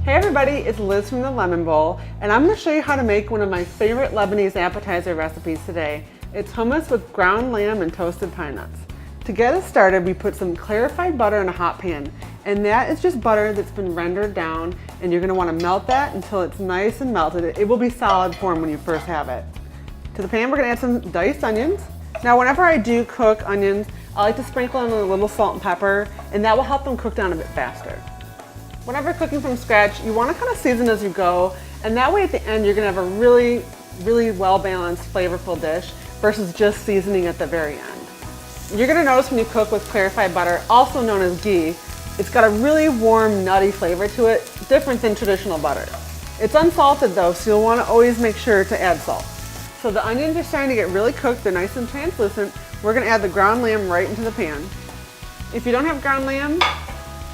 Hey everybody, it's Liz from the Lemon Bowl, and I'm going to show you how to make one of my favorite Lebanese appetizer recipes today. It's hummus with ground lamb and toasted pine nuts. To get us started, we put some clarified butter in a hot pan, and that is just butter that's been rendered down, and you're going to want to melt that until it's nice and melted. It will be solid form when you first have it. To the pan, we're going to add some diced onions. Now, whenever I do cook onions, I like to sprinkle in a little salt and pepper, and that will help them cook down a bit faster. Whenever cooking from scratch, you want to kind of season as you go, and that way at the end you're going to have a really well-balanced, flavorful dish versus just seasoning at the very end. You're going to notice when you cook with clarified butter, also known as ghee, it's got a really warm, nutty flavor to it, different than traditional butter. It's unsalted though, so you'll want to always make sure to add salt. So the onions are starting to get really cooked, they're nice and translucent. We're going to add the ground lamb right into the pan. If you don't have ground lamb,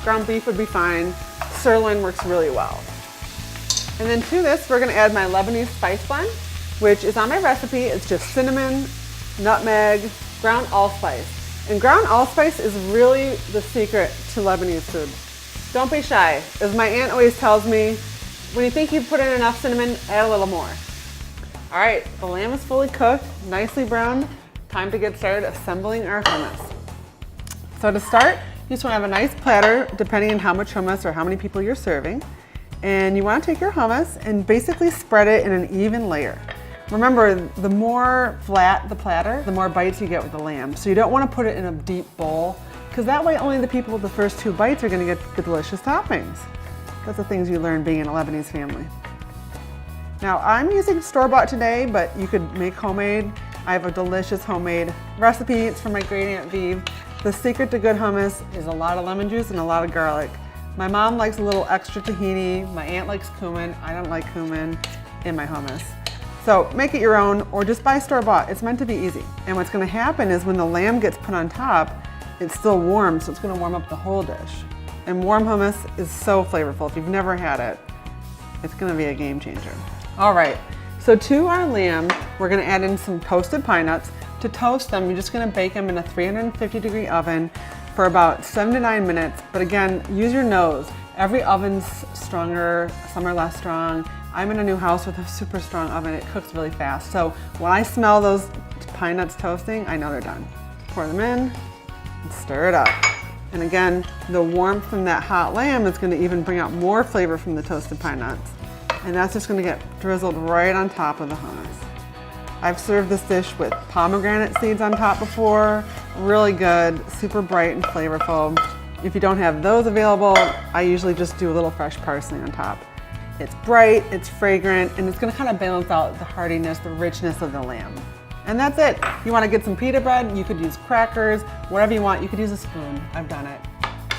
ground beef would be fine. Sirloin works really well. And then to this, we're going to add my Lebanese spice blend, which is on my recipe. It's just cinnamon, nutmeg, ground allspice. And ground allspice is really the secret to Lebanese food. Don't be shy. As my aunt always tells me, when you think you've put in enough cinnamon, add a little more. All right, the lamb is fully cooked, nicely browned. Time to get started assembling our hummus. So to start, you just want to have a nice platter, depending on how much hummus or how many people you're serving. And you want to take your hummus and basically spread it in an even layer. Remember, the more flat the platter, the more bites you get with the lamb. So you don't want to put it in a deep bowl, because that way only the people with the first 2 bites are going to get the delicious toppings. That's the things you learn being in a Lebanese family. Now, I'm using store-bought today, but you could make homemade. I have a delicious homemade recipe. It's from my great Aunt Vive. The secret to good hummus is a lot of lemon juice and a lot of garlic. My mom likes a little extra tahini. My aunt likes cumin. I don't like cumin in my hummus. So make it your own or just buy store-bought. It's meant to be easy. And what's going to happen is when the lamb gets put on top, it's still warm, so it's going to warm up the whole dish. And warm hummus is so flavorful. If you've never had it, it's going to be a game changer. All right, so to our lamb, we're going to add in some toasted pine nuts. To toast them, you're just going to bake them in a 350-degree oven for about 7 to 9 minutes. But again, use your nose. Every oven's stronger, some are less strong. I'm in a new house with a super strong oven. It cooks really fast. So when I smell those pine nuts toasting, I know they're done. Pour them in and stir it up. And again, the warmth from that hot lamb is going to even bring out more flavor from the toasted pine nuts. And that's just going to get drizzled right on top of the hummus. I've served this dish with pomegranate seeds on top before. Really good, super bright and flavorful. If you don't have those available, I usually just do a little fresh parsley on top. It's bright, it's fragrant, and it's going to kind of balance out the heartiness, the richness of the lamb. And that's it. You want to get some pita bread, you could use crackers, whatever you want. You could use a spoon. I've done it.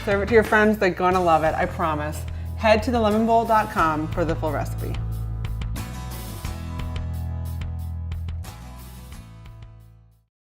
Serve it to your friends. They're going to love it, I promise. Head to thelemonbowl.com for the full recipe.